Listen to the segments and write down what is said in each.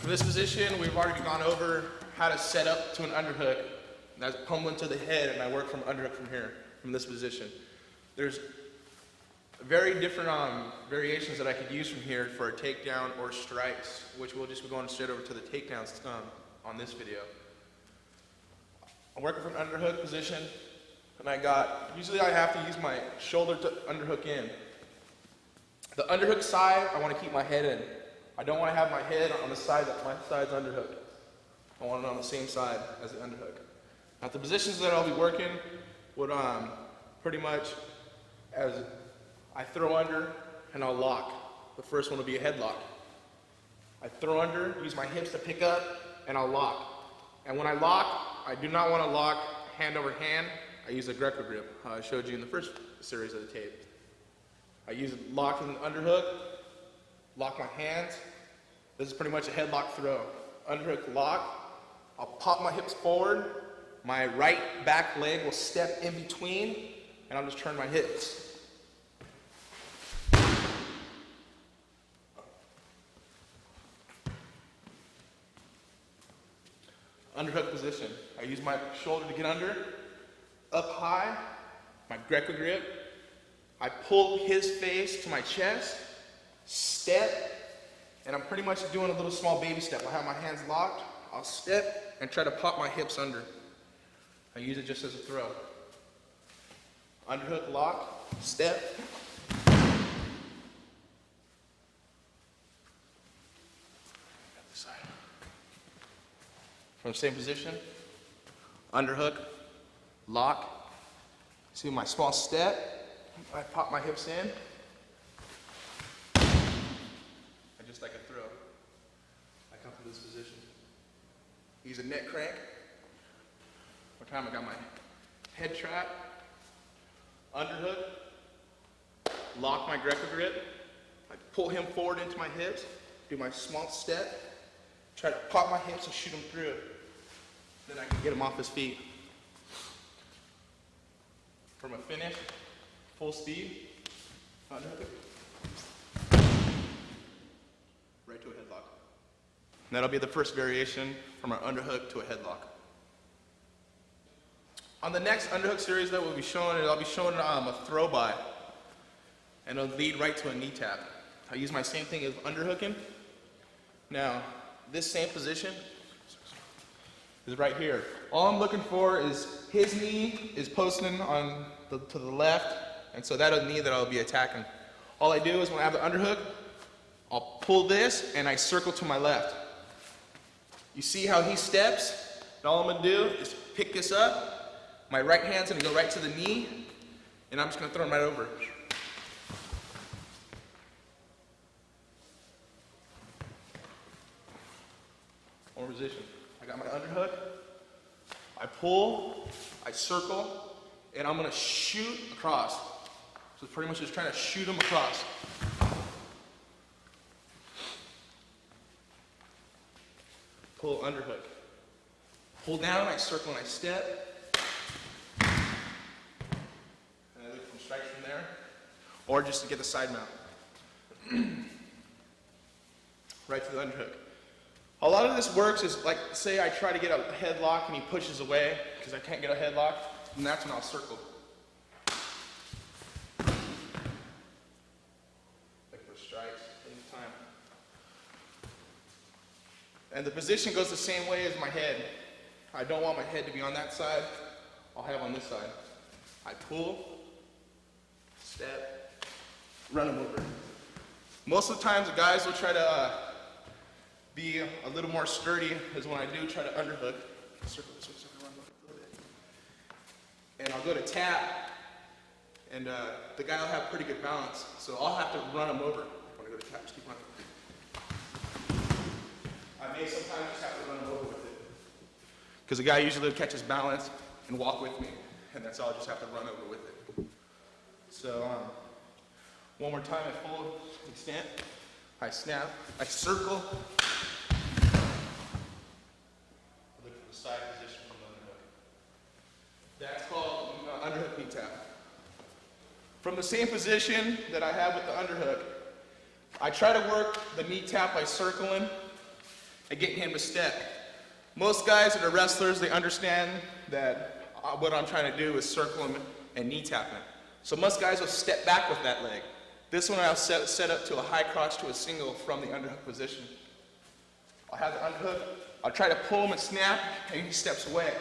For this position, we've already gone over how to set up to an underhook. That's pummeling to the head, and I work from underhook from here, from this position. There's very different variations that I could use from here for a takedown or strikes, which we'll just be going straight over to the takedowns on this video. I'm working from an underhook position, and usually I have to use my shoulder to underhook in. The underhook side, I want to keep my head in. I don't want to have my head on the side that my side's underhook. I want it on the same side as the underhook. Now the positions that I'll be working would pretty much as I throw under and I'll lock. The first one will be a headlock. I throw under, use my hips to pick up, and I'll lock. And when I lock, I do not want to lock hand over hand. I use a Greco grip, how I showed you in the first series of the tape. I use a lock from the underhook, lock my hands. This is pretty much a headlock throw. Underhook lock, I'll pop my hips forward, my right back leg will step in between, and I'll just turn my hips. Underhook position. I use my shoulder to get under, up high, my Greco grip. I pull his face to my chest, step, and I'm pretty much doing a little small baby step. I have my hands locked, I'll step and try to pop my hips under. I use it just as a throw. Underhook lock, step. From the same position, underhook, lock. See my small step, I pop my hips in. And just like a throw, I come to this position. Use a neck crank. One time I got my head trap, underhook, lock my Greco grip. I pull him forward into my hips, do my small step, try to pop my hips and shoot him through. Then I can get him off his feet. From a finish, full speed, underhook, right to a headlock. And that'll be the first variation from our underhook to a headlock. On the next underhook series that we'll be showing, I'll be showing a throw by, and it'll lead right to a knee tap. I use my same thing as underhooking. Now, this same position is right here. All I'm looking for is his knee is posting to the left, and so that's a knee that I'll be attacking. All I do is when I have the underhook, I'll pull this and I circle to my left. You see how he steps? And all I'm gonna do is pick this up. My right hand's gonna go right to the knee, and I'm just gonna throw him right over. One more position. I got my underhook, I pull, I circle, and I'm gonna shoot across. So it's pretty much just trying to shoot him across. Pull, underhook. Pull down, I circle and I step. And I look from strikes from there, or just to get the side mount. Right to the underhook. A lot of this works is like, say I try to get a headlock and he pushes away because I can't get a headlock, and that's when I'll circle. Like for strikes, anytime. And the position goes the same way as my head. I don't want my head to be on that side, I'll have on this side. I pull, step, run him over. Most of the times the guys will try to be a little more sturdy is when I do try to underhook. Circle this way, circle around a little bit. And I'll go to tap, and the guy will have pretty good balance, so I'll have to run him over. When I go to tap, just keep running. I may sometimes just have to run him over with it. Because the guy usually will catch his balance and walk with me, and that's all, I just have to run over with it. So, one more time, I full extent, I snap, I circle, side position from the underhook. That's called underhook knee tap. From the same position that I have with the underhook, I try to work the knee tap by circling and getting him to step. Most guys that are wrestlers, they understand that what I'm trying to do is circle him and knee tap him. So most guys will step back with that leg. This one I'll set up to a high crotch to a single from the underhook position. I'll have the underhook, I'll try to pull him and snap, and he steps away.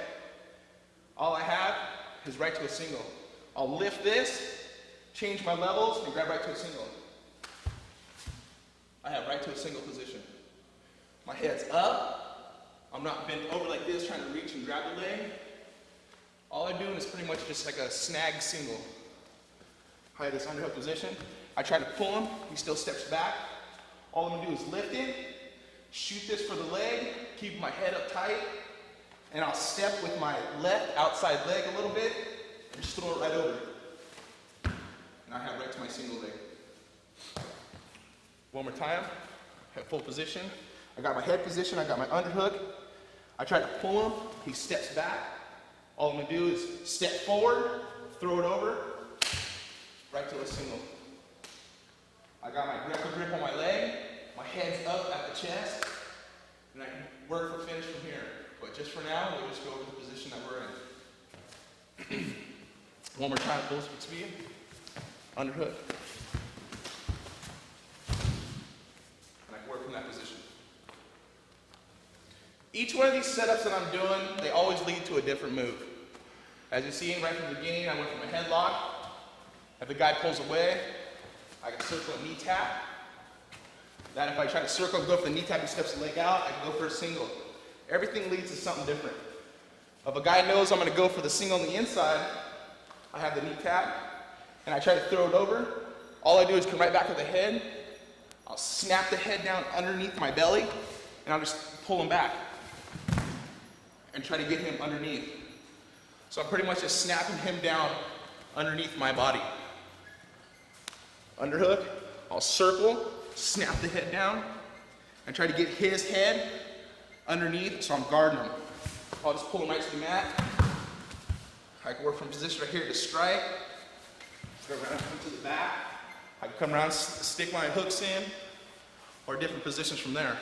All I have is right to a single. I'll lift this, change my levels, and grab right to a single. I have right to a single position. My head's up, I'm not bent over like this trying to reach and grab the leg. All I'm doing is pretty much just like a snag single. I have this underhook position. I try to pull him, he still steps back. All I'm gonna do is lift it, shoot this for the leg, keep my head up tight, and I'll step with my left outside leg a little bit, and just throw it right over. And I have right to my single leg. One more time, at full position. I got my head position, I got my underhook. I try to pull him, he steps back. All I'm gonna do is step forward, throw it over, right to a single. I got my grip on my leg, my head's up at the chest, and I can work for finish from here. But just for now, we'll just go over the position that we're in. One more time, full speed, underhook. And I can work from that position. Each one of these setups that I'm doing, they always lead to a different move. As you see, right from the beginning, I went from a headlock. If the guy pulls away, I can circle a knee tap. That if I try to circle and go for the knee tap, he steps the leg out, I can go for a single. Everything leads to something different. If a guy knows I'm gonna go for the single on the inside, I have the knee tap, and I try to throw it over. All I do is come right back with the head. I'll snap the head down underneath my belly, and I'll just pull him back and try to get him underneath. So I'm pretty much just snapping him down underneath my body. Underhook, I'll circle, snap the head down, and try to get his head underneath so I'm guarding him. I'll just pull him right to the mat. I can work from position right here to strike. Go around to the back. I can come around, stick my hooks in, or different positions from there.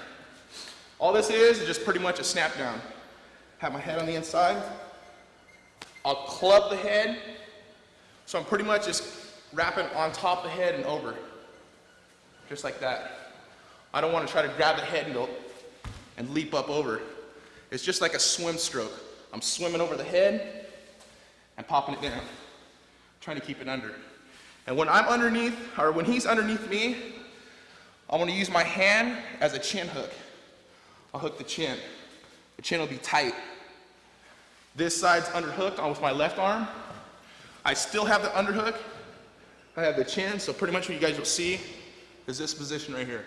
All this is just pretty much a snap down. Have my head on the inside. I'll club the head, so I'm pretty much just wrapping on top of the head and over. Just like that. I don't want to try to grab the head and leap up over. It's just like a swim stroke. I'm swimming over the head and popping it down, trying to keep it under. And when I'm underneath, or when he's underneath me, I want to use my hand as a chin hook. I'll hook the chin. The chin will be tight. This side's underhooked on with my left arm. I still have the underhook. I have the chin, so pretty much what you guys will see is this position right here.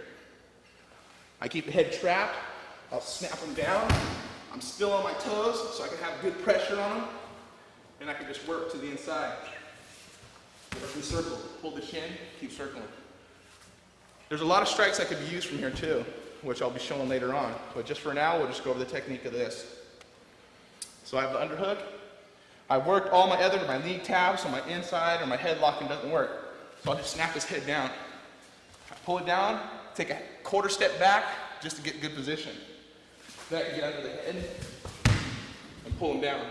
I keep the head trapped. I'll snap them down. I'm still on my toes, so I can have good pressure on them, and I can just work to the inside. Work and circle. Pull the chin, keep circling. There's a lot of strikes that could be used from here too, which I'll be showing later on. But just for now, we'll just go over the technique of this. So I have the underhook. I worked all my knee taps on my inside or my headlock and it doesn't work. So I'll just snap his head down. I pull it down, take a quarter step back just to get good position. Then I can get under the head and pull him down.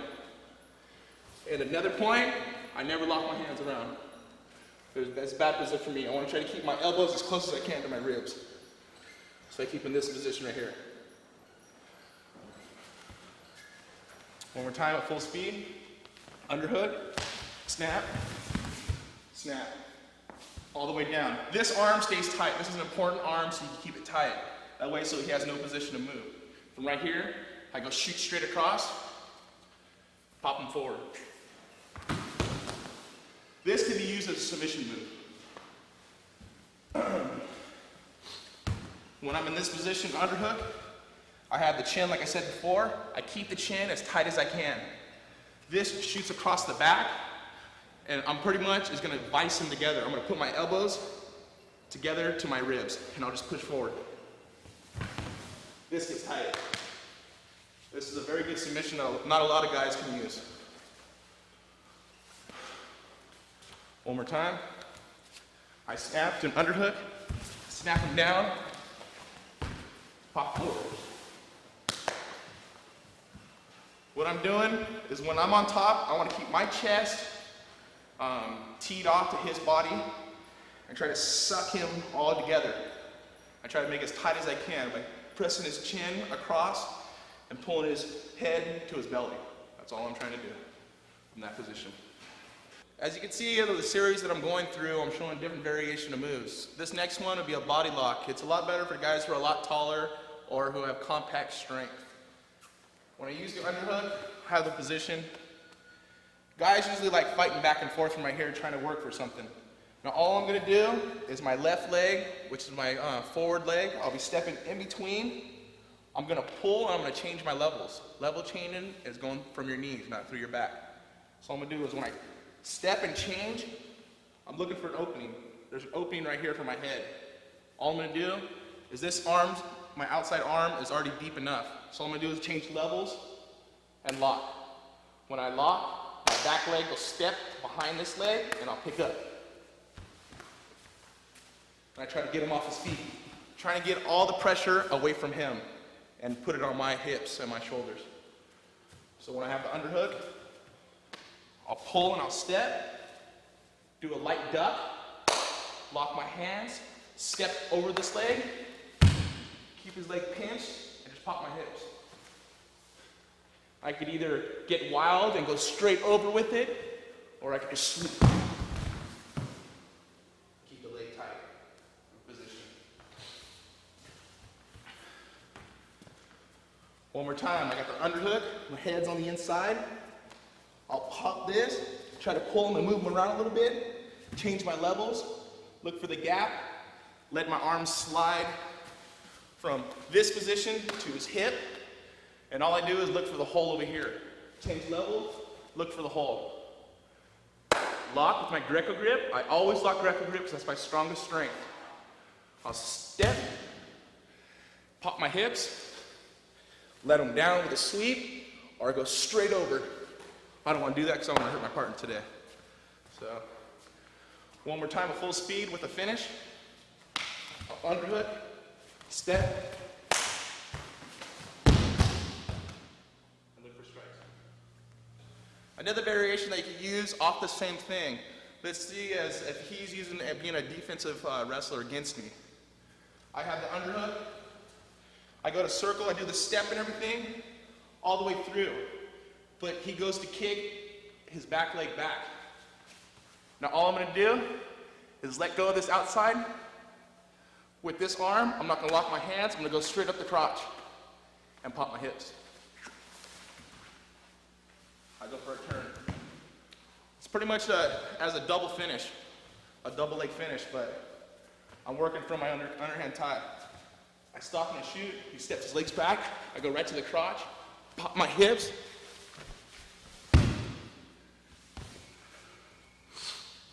At another point, I never lock my hands around. That's a bad position for me. I want to try to keep my elbows as close as I can to my ribs. So I keep in this position right here. One more time at full speed. Underhook, snap, snap, all the way down. This arm stays tight. This is an important arm, so you can keep it tight. That way, so he has no position to move. From right here, I go shoot straight across, pop him forward. This can be used as a submission move. When I'm in this position, underhook, I have the chin, like I said before. I keep the chin as tight as I can. This shoots across the back, and I'm pretty much is gonna vice them together. I'm gonna put my elbows together to my ribs, and I'll just push forward. This gets tight. This is a very good submission that not a lot of guys can use. One more time. I snap to an underhook, snap him down, pop forward. what I'm doing is when I'm on top, I want to keep my chest teed off to his body and try to suck him all together. I try to make it as tight as I can by pressing his chin across and pulling his head to his belly. That's all I'm trying to do from that position. As you can see in the series that I'm going through, I'm showing different variation of moves. This next one would be a body lock. It's a lot better for guys who are a lot taller or who have compact strength. When I use the underhook, I have the position. Guys usually like fighting back and forth from right here trying to work for something. Now all I'm gonna do is my left leg, which is my forward leg, I'll be stepping in between. I'm gonna pull and I'm gonna change my levels. Level changing is going from your knees, not through your back. So all I'm gonna do is when I step and change, I'm looking for an opening. There's an opening right here for my head. All I'm gonna do is this arm, my outside arm is already deep enough. So all I'm gonna do is change levels and lock. When I lock, my back leg will step behind this leg and I'll pick up. And I try to get him off his feet. Trying to get all the pressure away from him and put it on my hips and my shoulders. So when I have the underhook, I'll pull and I'll step, do a light duck, lock my hands, step over this leg, keep his leg pinched, and just pop my hips. I could either get wild and go straight over with it, or I could just sweep. Keep the leg tight in position. One more time, I got the underhook, my head's on the inside. I'll pop this, try to pull him and move him around a little bit, change my levels, look for the gap, let my arms slide from this position to his hip, and all I do is look for the hole over here. Change levels, look for the hole. Lock with my Greco grip. I always lock Greco grip because that's my strongest strength. I'll step, pop my hips, let them down with a sweep, or I go straight over. I don't want to do that because I'm going to hurt my partner today. So, one more time at full speed with a finish. I'll underhook, step, and look for strikes. Another variation that you can use off the same thing. Let's see as if he's being a defensive wrestler against me. I have the underhook. I go to circle, I do the step and everything, all the way through. But he goes to kick his back leg back. Now all I'm gonna do is let go of this outside. With this arm, I'm not gonna lock my hands, I'm gonna go straight up the crotch and pop my hips. I go for a turn. It's pretty much as a double finish, a double leg finish, but I'm working from my underhand tie. I stop and I shoot, he steps his legs back, I go right to the crotch, pop my hips,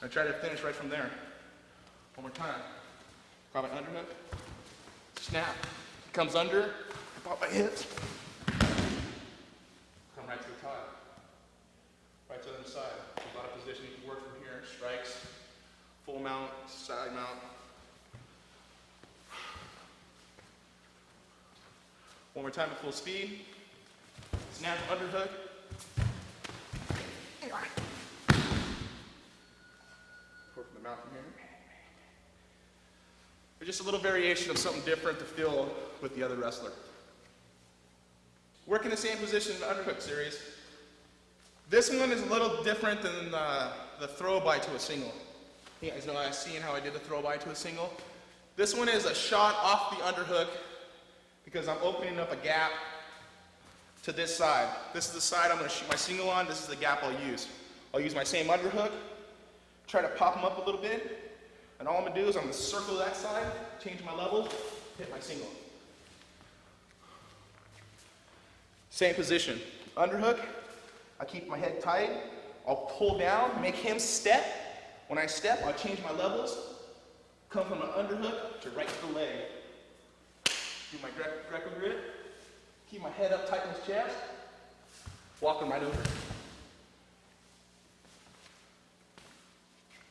I try to finish right from there. One more time. Grab my underhook, snap, comes under, pop my hips, come right to the tie. Right to the other side. A lot of positions you can work from here. Strikes, full mount, side mount. One more time at full speed. Snap, underhook. Work from the mouth from here. There's just a little variation of something different to feel with the other wrestler. Working the same position in the underhook series. This one is a little different than the throw-by to a single. You guys know I've seen how I did the throw-by to a single. This one is a shot off the underhook because I'm opening up a gap to this side. This is the side I'm going to shoot my single on. This is the gap I'll use. I'll use my same underhook, try to pop them up a little bit, and all I'm going to do is I'm going to circle that side, change my level, hit my single. Same position. Underhook, I keep my head tight, I'll pull down, make him step. When I step, I'll change my levels, come from an underhook to right to the leg. Do my Greco grip, keep my head up tight in his chest, walk him right over.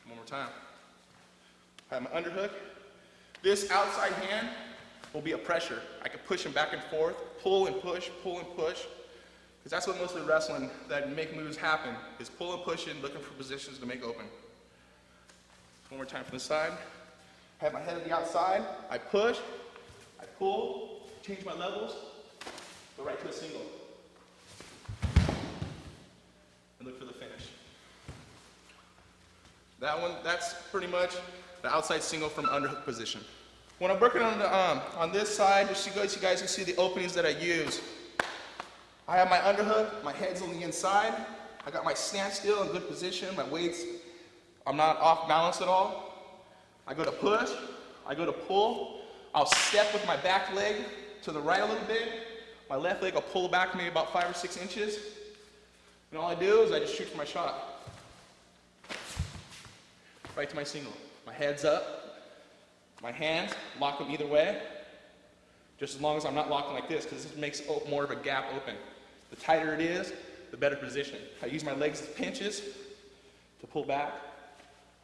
One more time. I have my underhook. This outside hand will be a pressure. I can push him back and forth, pull and push, Because that's what mostly wrestling that make moves happen, is pull and pushing, looking for positions to make open. One more time from the side. I have my head on the outside, I push, I pull, change my levels, go right to a single. And look for the finish. That's pretty much the outside single from underhook position. When I'm working on this side, just so you guys can see the openings that I use. I have my underhook, my head's on the inside. I got my standstill in good position, my weights, I'm not off balance at all. I go to push, I go to pull. I'll step with my back leg to the right a little bit. My left leg, I'll pull back maybe about 5 or 6 inches. And all I do is I just shoot for my shot. Right to my single. My head's up, my hands, lock them either way. Just as long as I'm not locking like this, because this makes more of a gap open. The tighter it is, the better position. I use my legs as pinches to pull back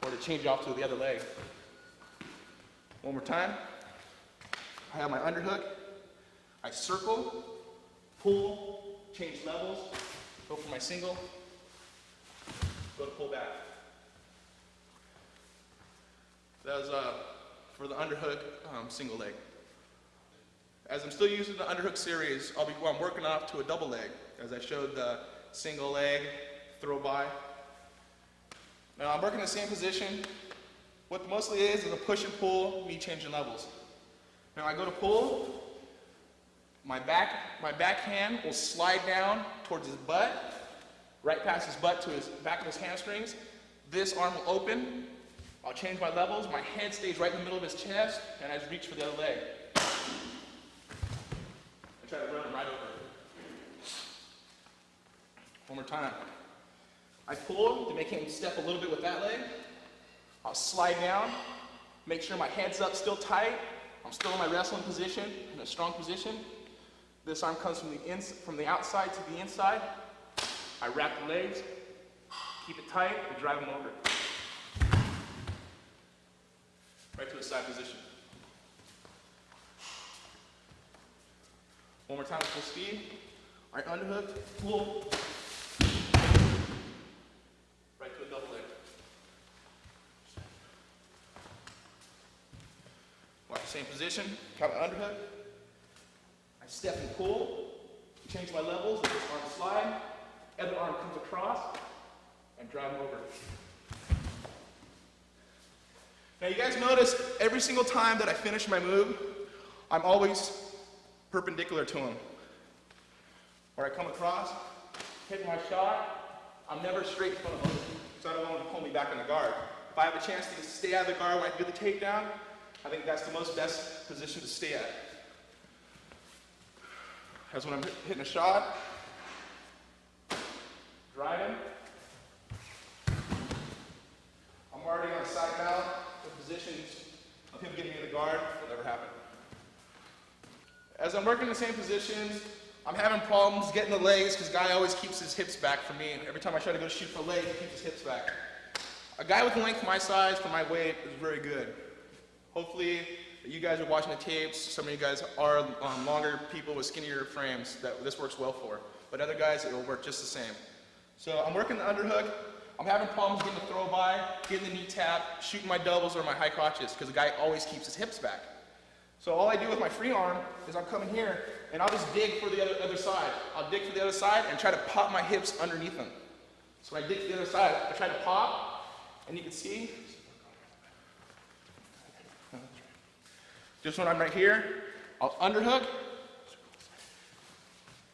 or to change off to the other leg. One more time. I have my underhook. I circle, pull, change levels, go for my single, go to pull back. That was for the underhook single leg. As I'm still using the underhook series, I'm working off to a double leg, as I showed the single leg, throw by. Now I'm working in the same position. What mostly is a push and pull, me changing levels. Now I go to pull, my backhand will slide down towards his butt, right past his butt to his back of his hamstrings. This arm will open, I'll change my levels, my head stays right in the middle of his chest, and I just reach for the other leg. Try to run him right over. One more time. I pull to make him step a little bit with that leg. I'll slide down, make sure my head's up still tight. I'm still in my wrestling position, in a strong position. This arm comes from the outside to the inside. I wrap the legs, keep it tight, and drive them over. Right to a side position. One more time, full speed. All right, underhook, pull. Right to a double leg. Watch the same position, got my underhook. I step and pull, change my levels, let this arm slide, other arm comes across, and drive them over. Now you guys notice every single time that I finish my move, I'm always perpendicular to him. Or I come across, hit my shot, I'm never straight in front of him, so I don't want him to pull me back in the guard. If I have a chance to stay out of the guard when I do the takedown, I think that's the best position to stay at. That's when I'm hitting a shot, drive him. I'm already on a side mount, the positions of him getting in the guard will never happen. As I'm working in the same positions, I'm having problems getting the legs because the guy always keeps his hips back for me. Every time I try to go shoot for a leg, he keeps his hips back. A guy with length my size for my weight is very good. Hopefully, you guys are watching the tapes. Some of you guys are longer people with skinnier frames that this works well for. But other guys, it will work just the same. So I'm working the underhook. I'm having problems getting the throw by, getting the knee tap, shooting my doubles or my high crotches because the guy always keeps his hips back. So all I do with my free arm is I'm coming here and I'll just dig for the other side. I'll dig for the other side and try to pop my hips underneath them. So when I dig for the other side, I try to pop, and you can see, just when I'm right here, I'll underhook.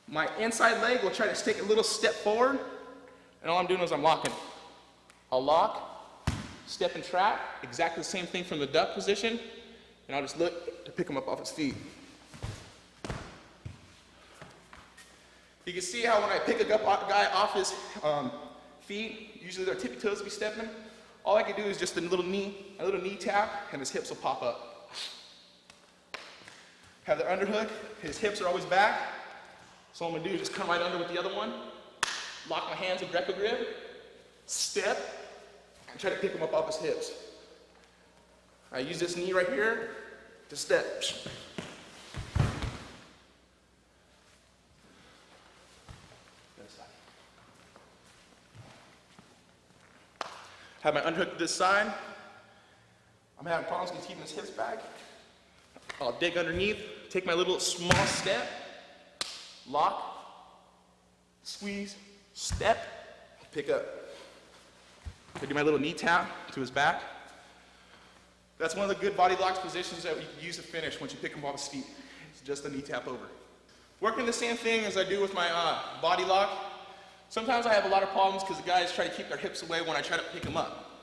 My inside leg will try to take a little step forward, and all I'm doing is I'm locking. I'll lock, step and trap, exactly the same thing from the duck position, and I'll just look to pick him up off his feet. You can see how when I pick a guy off his feet, usually their tippy toes will be stepping, all I can do is just a little knee tap, and his hips will pop up. Have the underhook, his hips are always back, so all I'm gonna do is just come right under with the other one, lock my hands with Greco grip, step, and try to pick him up off his hips. I use this knee right here to step. Have my underhook to this side. I'm having problems with keeping his hips back. I'll dig underneath, take my little small step, lock, squeeze, step, pick up. I do my little knee tap to his back. That's one of the good body lock positions that you can use to finish once you pick him off his feet. It's just a knee tap over. Working the same thing as I do with my body lock. Sometimes I have a lot of problems because the guys try to keep their hips away when I try to pick them up,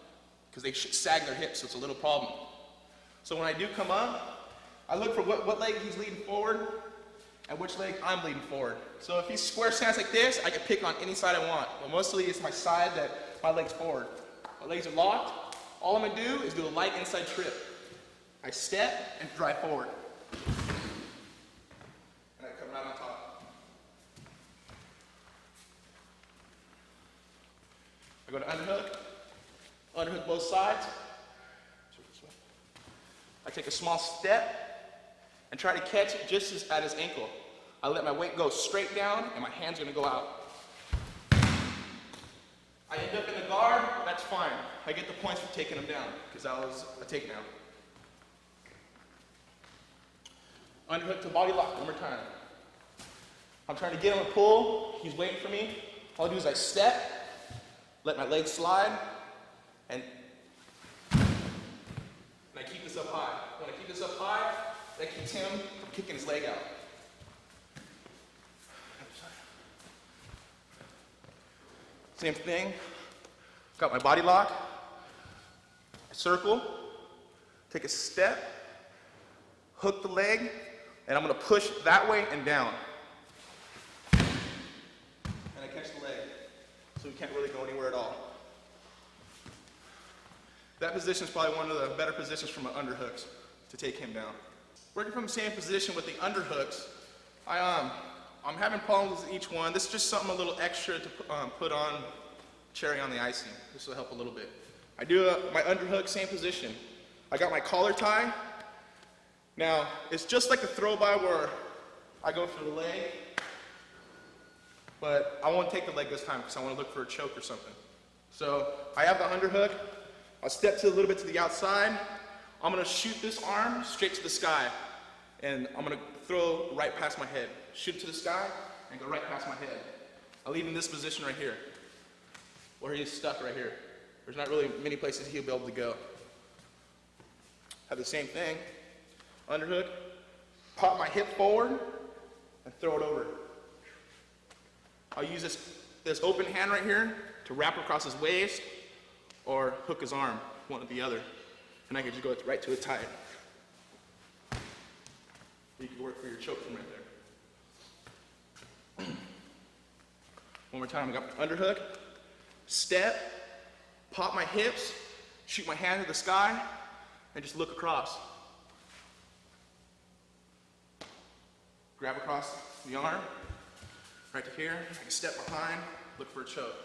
because they sag their hips, so it's a little problem. So when I do come up, I look for what leg he's leading forward and which leg I'm leading forward. So if he's square stance like this, I can pick on any side I want. But mostly it's my side that my leg's forward. My legs are locked. All I'm gonna do is do a light inside trip. I step and drive forward. And I come right on top. I go to underhook. Underhook both sides. I take a small step and try to catch just at his ankle. I let my weight go straight down and my hand's gonna go out. I end up in the guard, that's fine. I get the points for taking him down because that was a takedown. Underhook to body lock one more time. I'm trying to get him to pull, he's waiting for me. All I do is I step, let my legs slide, and I keep this up high. When I keep this up high, that keeps him from kicking his leg out. Same thing. Got my body lock. I circle, take a step, hook the leg, and I'm gonna push that way and down. And I catch the leg, so we can't really go anywhere at all. That position is probably one of the better positions for my underhooks to take him down. Working from the same position with the underhooks, I'm having problems with each one. This is just something a little extra to put on cherry on the icing. This will help a little bit. I do my underhook, same position. I got my collar tie. Now, it's just like a throw by where I go for the leg, but I won't take the leg this time because I want to look for a choke or something. So I have the underhook. I'll step to a little bit to the outside. I'm gonna shoot this arm straight to the sky, and I'm gonna throw right past my head. Shoot to the sky and go right past my head. I'll leave him in this position right here, where he's stuck right here. There's not really many places he'll be able to go. Have the same thing. Underhook, pop my hip forward, and throw it over. I'll use this open hand right here to wrap across his waist, or hook his arm, one or the other. And I can just go right to a tie. You can work for your choke from right there. One more time, I got my underhook, step, pop my hips, shoot my hand to the sky, and just look across. Grab across the arm, right to here, I can step behind, look for a choke.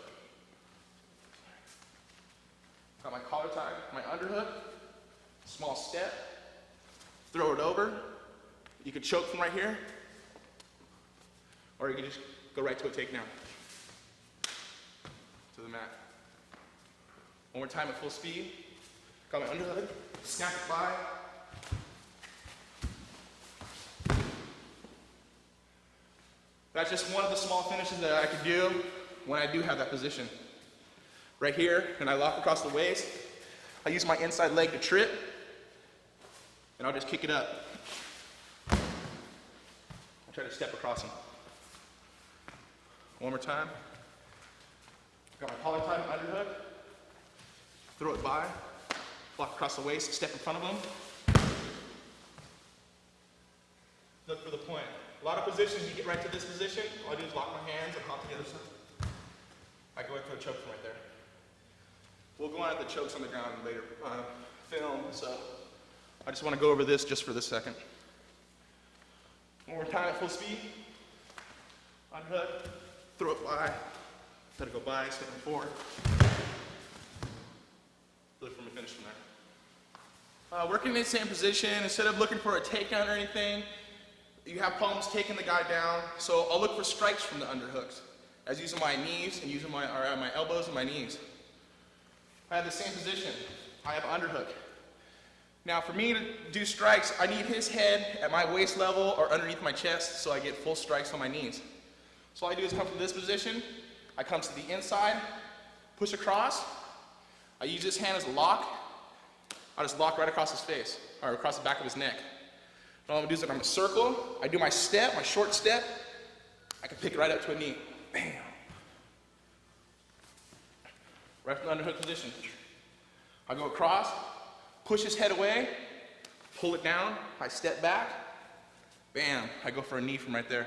Got my collar tie, my underhook, small step, throw it over. You could choke from right here, or you can just go right to a takedown, to the mat. One more time at full speed. Got my underhook, snap it by. That's just one of the small finishes that I could do when I do have that position. Right here, and I lock across the waist. I use my inside leg to trip, and I'll just kick it up. I'll try to step across him. One more time. Got my collar tie, underhook. Throw it by, lock across the waist, step in front of him. Look for the point. A lot of positions, you get right to this position, all I do is lock my hands and hop to the other side. I go into a choke from right there. We'll go on at the chokes on the ground in later film, so I just want to go over this just for this second. One more time at full speed. Underhook, throw it by, let it go by, step forward. Look for me to finish from there. Working in the same position, instead of looking for a takedown or anything, you have problems taking the guy down, so I'll look for strikes from the underhooks, as using my knees and using my elbows and my knees. I have the same position. I have underhook. Now for me to do strikes, I need his head at my waist level or underneath my chest so I get full strikes on my knees. So all I do is come from this position, I come to the inside, push across, I use this hand as a lock, I just lock right across his face, or across the back of his neck. And all I'm gonna do is I'm gonna circle, I do my step, my short step, I can pick it right up to a knee. Bam. Right from the underhook position. I go across, push his head away, pull it down, I step back, bam, I go for a knee from right there.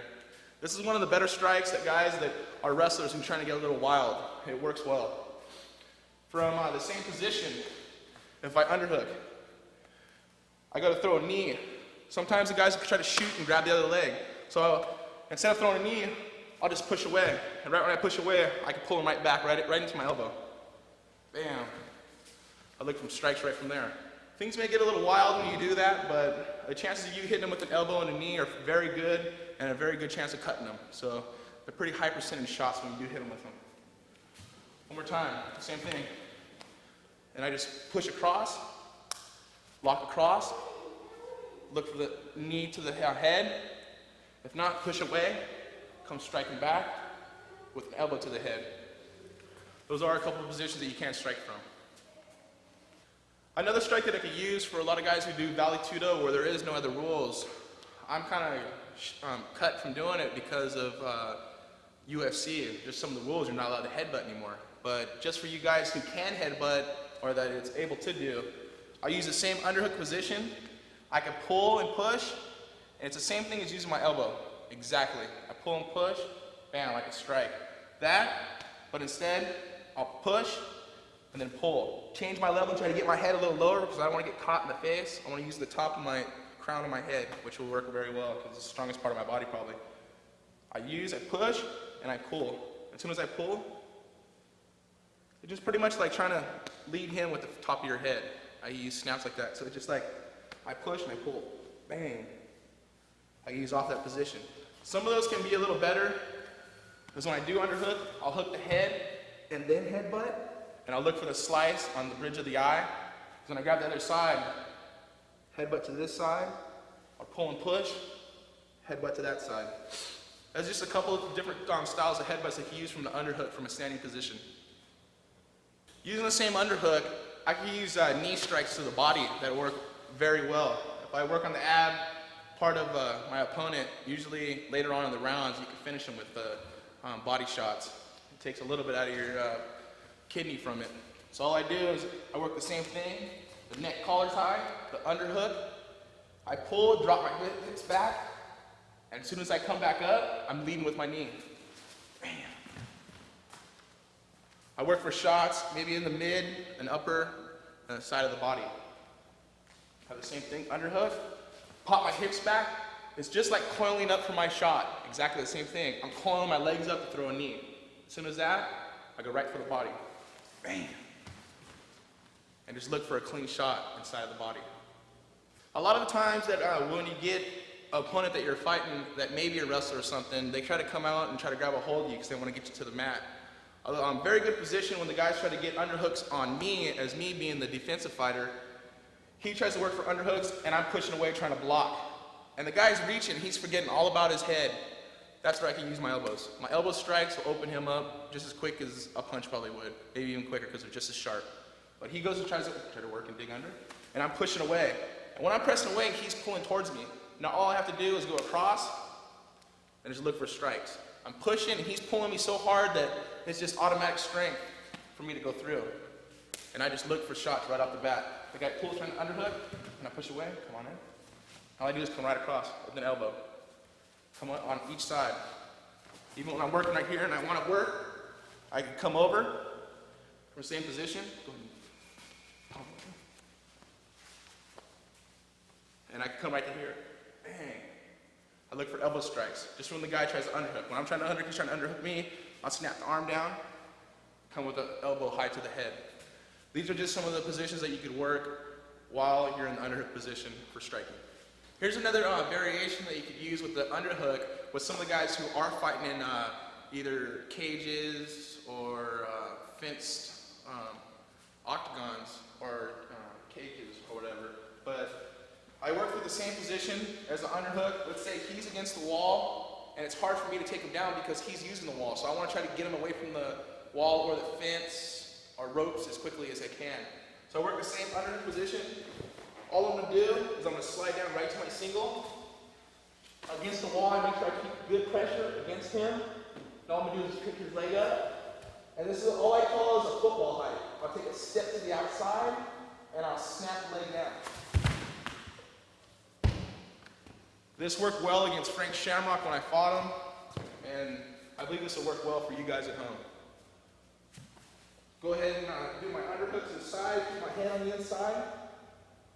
This is one of the better strikes that guys that are wrestlers who are trying to get a little wild. It works well. From the same position, if I underhook, I go to throw a knee. Sometimes the guys try to shoot and grab the other leg. So instead of throwing a knee, I'll just push away. And right when I push away, I can pull him right back, right into my elbow. Bam. I look for strikes right from there. Things may get a little wild when you do that, but the chances of you hitting them with an elbow and a knee are very good, and a very good chance of cutting them. So they're pretty high percentage shots when you do hit them with them. One more time, same thing. And I just push across, lock across, look for the knee to the head. If not, push away, come striking back with an elbow to the head. Those are a couple of positions that you can't strike from. Another strike that I could use for a lot of guys who do Vale Tudo where there is no other rules, I'm kind of cut from doing it because of UFC. Just some of the rules, you're not allowed to headbutt anymore. But just for you guys who can headbutt, or that it's able to do, I use the same underhook position. I can pull and push, and it's the same thing as using my elbow. Exactly. I pull and push, bam, I can strike. That, but instead, I'll push and then pull. Change my level and try to get my head a little lower because I don't want to get caught in the face. I want to use the top of my crown of my head, which will work very well because it's the strongest part of my body probably. I push, and I pull. As soon as I pull, it's just pretty much like trying to lead him with the top of your head. I use snaps like that. So it's just like, I push and I pull. Bang. I use off that position. Some of those can be a little better because when I do underhook, I'll hook the head and then headbutt. And I'll look for the slice on the bridge of the eye. So when I grab the other side, headbutt to this side, I'll pull and push, headbutt to that side. That's just a couple of different styles of headbutts that you use from the underhook from a standing position. Using the same underhook, I can use knee strikes to the body that work very well. If I work on the ab part of my opponent, usually later on in the rounds, you can finish them with body shots. It takes a little bit out of your kidney from it. So all I do is I work the same thing, the neck collar tie, the underhook. I pull, drop my hips back, and as soon as I come back up, I'm leading with my knee. Bam. I work for shots, maybe in the mid and upper side of the body. Have the same thing, underhook, pop my hips back. It's just like coiling up for my shot. Exactly the same thing. I'm coiling my legs up to throw a knee. As soon as that, I go right for the body. Bam. And just look for a clean shot inside of the body. A lot of the times that when you get an opponent that you're fighting that may be a wrestler or something, they try to come out and try to grab a hold of you because they want to get you to the mat. Very good position when the guys try to get underhooks on me, as me being the defensive fighter. He tries to work for underhooks, and I'm pushing away trying to block. And the guy's reaching, he's forgetting all about his head. That's where I can use my elbows. My elbow strikes will open him up just as quick as a punch probably would. Maybe even quicker because they're just as sharp. But he goes and tries to work and dig under, and I'm pushing away. And when I'm pressing away, he's pulling towards me. Now all I have to do is go across and just look for strikes. I'm pushing, and he's pulling me so hard that it's just automatic strength for me to go through. And I just look for shots right off the bat. The guy pulls trying to underhook, and I push away, come on in. All I do is come right across with an elbow. Come on each side. Even when I'm working right here and I want to work, I can come over from the same position. And I can come right to here. Bang. I look for elbow strikes. Just when the guy tries to underhook. When I'm trying to underhook, he's trying to underhook me, I'll snap the arm down, come with the elbow high to the head. These are just some of the positions that you could work while you're in the underhook position for striking. Here's another variation that you could use with the underhook with some of the guys who are fighting in either cages or fenced octagons or cages or whatever. But I work with the same position as the underhook. Let's say he's against the wall, and it's hard for me to take him down because he's using the wall. So I want to try to get him away from the wall or the fence or ropes as quickly as I can. So I work the same underhook position. All I'm going to do is I'm going to slide down right to my single. Against the wall, I make sure I keep good pressure against him. And all I'm going to do is pick his leg up. And this is all I call is a football height. I'll take a step to the outside, and I'll snap the leg down. This worked well against Frank Shamrock when I fought him, and I believe this will work well for you guys at home. Go ahead and do my underhook to the side, keep my head on the inside.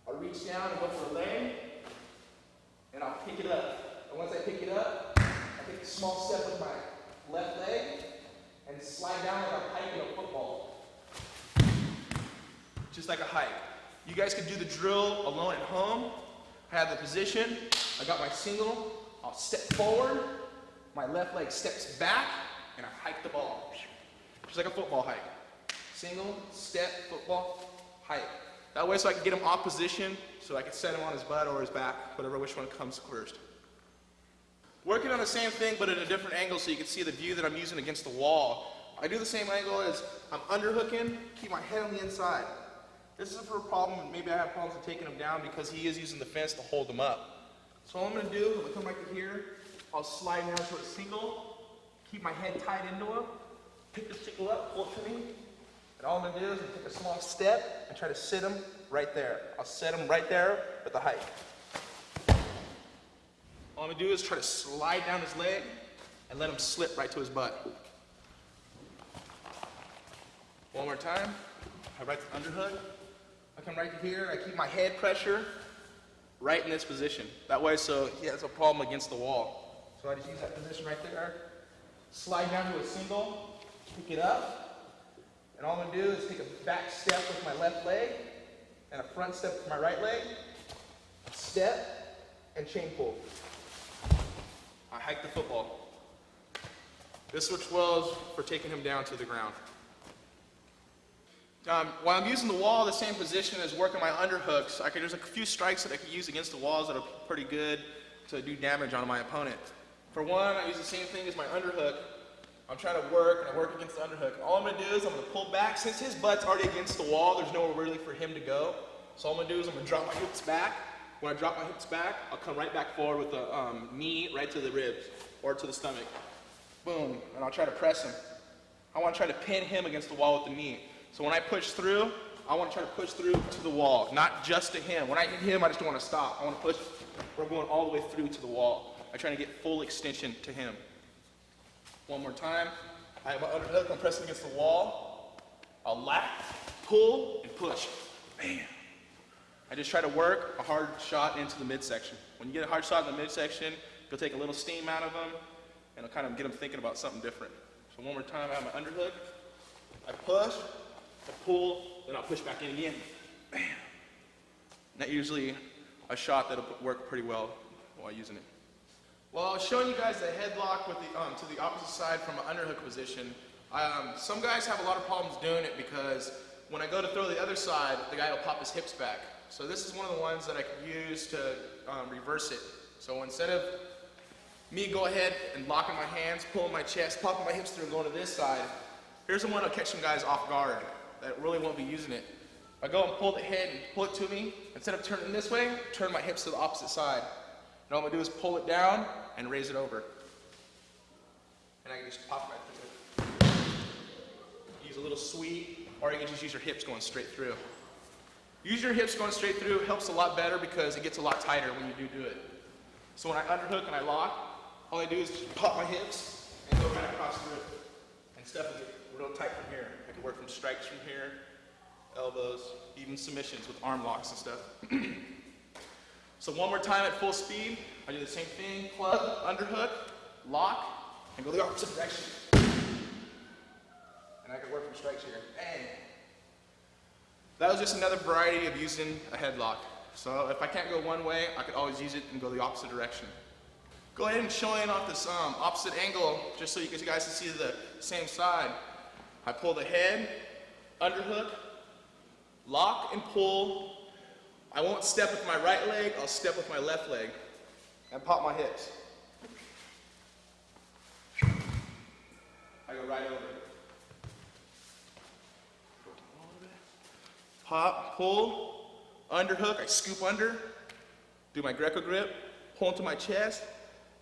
I'll reach down and go for the leg, and I'll pick it up. And once I pick it up, I take a small step with my left leg and slide down like I'm hiking a football. Just like a hike. You guys can do the drill alone at home. I have the position, I got my single, I'll step forward, my left leg steps back, and I hike the ball. Just like a football hike. Single, step, football, hike. That way so I can get him off position, so I can set him on his butt or his back, whatever which one comes first. Working on the same thing but at a different angle so you can see the view that I'm using against the wall. I do the same angle as I'm underhooking, keep my head on the inside. This is for a problem, maybe I have problems with taking him down because he is using the fence to hold him up. So all I'm going to do, I'm going to come right to here, I'll slide down to a single, keep my head tied into him, pick the single up, pull it to me, and all I'm going to do is take a small step and try to sit him right there. I'll set him right there with the hike. All I'm going to do is try to slide down his leg and let him slip right to his butt. One more time, I right to underhook. I come right to here, I keep my head pressure right in this position. That way so he has a problem against the wall. So I just use that position right there, slide down to a single, pick it up, and all I'm going to do is take a back step with my left leg and a front step with my right leg, step, and chain pull. I hike the football. This works well for taking him down to the ground. While I'm using the wall, the same position as working my underhooks, there's a few strikes that I can use against the walls that are pretty good to do damage on my opponent. For one, I use the same thing as my underhook. I'm trying to work, and I work against the underhook. All I'm going to do is I'm going to pull back. Since his butt's already against the wall, there's nowhere really for him to go. So all I'm going to do is I'm going to drop my hips back. When I drop my hips back, I'll come right back forward with the knee right to the ribs or to the stomach. Boom, and I'll try to press him. I want to try to pin him against the wall with the knee. So when I push through, I want to try to push through to the wall, not just to him. When I hit him, I just don't want to stop. I want to push, we're going all the way through to the wall. I'm trying to get full extension to him. One more time. I have my underhook, I'm pressing against the wall. I'll lap, pull, and push. Bam. I just try to work a hard shot into the midsection. When you get a hard shot in the midsection, you'll take a little steam out of him, and it'll kind of get him thinking about something different. So one more time, I have my underhook. I push, I pull, then I'll push back in again. Bam. That's usually a shot that'll work pretty well while using it. Well, I was showing you guys the headlock with the, to the opposite side from an underhook position. Some guys have a lot of problems doing it because when I go to throw the other side, the guy will pop his hips back. So this is one of the ones that I could use to reverse it. So instead of me go ahead and locking my hands, pulling my chest, popping my hips through and going to this side, here's the one that'll catch some guys off guard that really won't be using it. I go and pull the head and pull it to me. Instead of turning this way, turn my hips to the opposite side. And all I'm going to do is pull it down and raise it over. And I can just pop right through it. Use a little sweep, or you can just use your hips going straight through. Use your hips going straight through helps a lot better because it gets a lot tighter when you do it. So when I underhook and I lock, all I do is just pop my hips and go right across through it. And stuff will get real tight from here. I can work from strikes from here, elbows, even submissions with arm locks and stuff. So one more time at full speed, I do the same thing, club, underhook, lock, and go the opposite direction. And I can work from strikes here. Bang! That was just another variety of using a headlock. So if I can't go one way, I could always use it and go the opposite direction. Go ahead and show in off this opposite angle, just so you guys can see the same side. I pull the head, underhook, lock and pull. I won't step with my right leg, I'll step with my left leg and pop my hips. I go right over. Pop, pull, underhook, I scoop under, do my Greco grip, pull into my chest,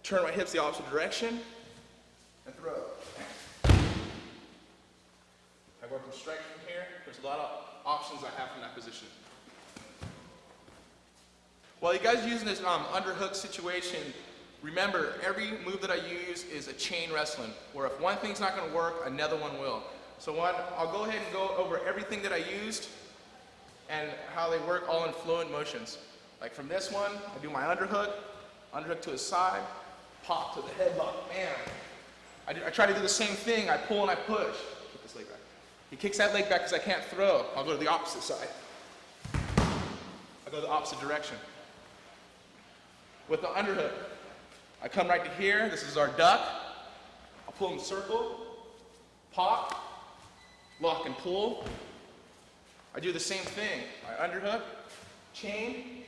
turn my hips the opposite direction, and throw. I work from strike from here. There's a lot of options I have from that position. While you guys are using this underhook situation, remember every move that I use is a chain wrestling, where if one thing's not going to work, another one will. So I'll go ahead and go over everything that I used and how they work all in fluent motions. Like from this one, I do my underhook to his side, pop to the headlock, bam. I try to do the same thing, I pull and I push. Put this leg back. He kicks that leg back because I can't throw. I'll go to the opposite side. I go the opposite direction. With the underhook, I come right to here, this is our duck. I'll pull in the circle, pop, lock and pull. I do the same thing. I underhook, chain,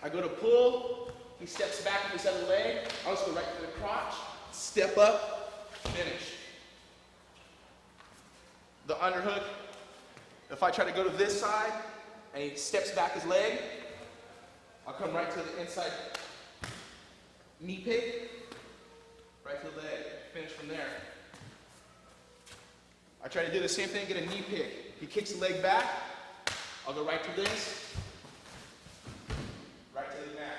I go to pull, he steps back with his other leg, I'll just go right to the crotch, step up, finish. The underhook, if I try to go to this side and he steps back his leg, I'll come right to the inside knee pick, right to the leg, finish from there. I try to do the same thing, get a knee pick. He kicks the leg back, I'll go right to this, right to the mat.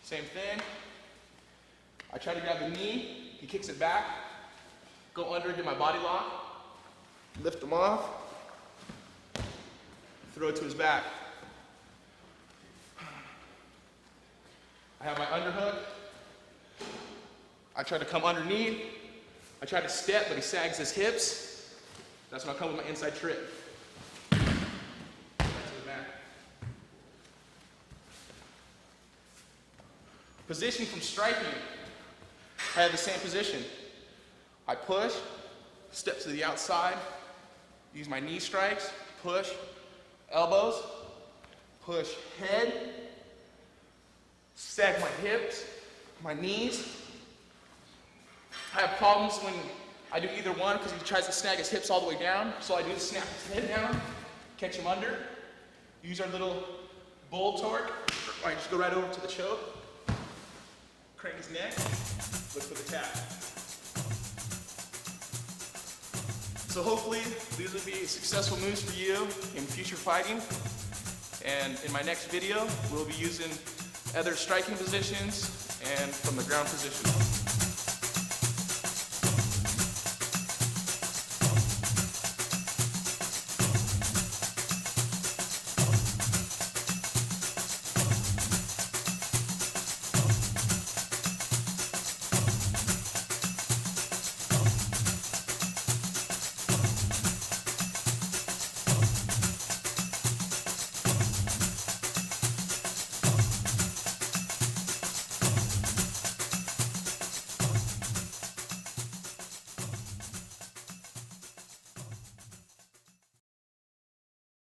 Same thing. I try to grab the knee, he kicks it back, go under, get my body lock, lift him off, throw it to his back. I have my underhook. I try to come underneath. I try to step, but he sags his hips. That's when I come with my inside trip. Right to the mat. Position from striking. I have the same position. I push, step to the outside, use my knee strikes, push, elbows, push head, sag my hips, my knees. I have problems when I do either one because he tries to snag his hips all the way down. So I do is snap his head down, catch him under, use our little bull torque. I just go right over to the choke, crank his neck, look for the tap. So hopefully these will be successful moves for you in future fighting. And in my next video, we'll be using other striking positions and from the ground position.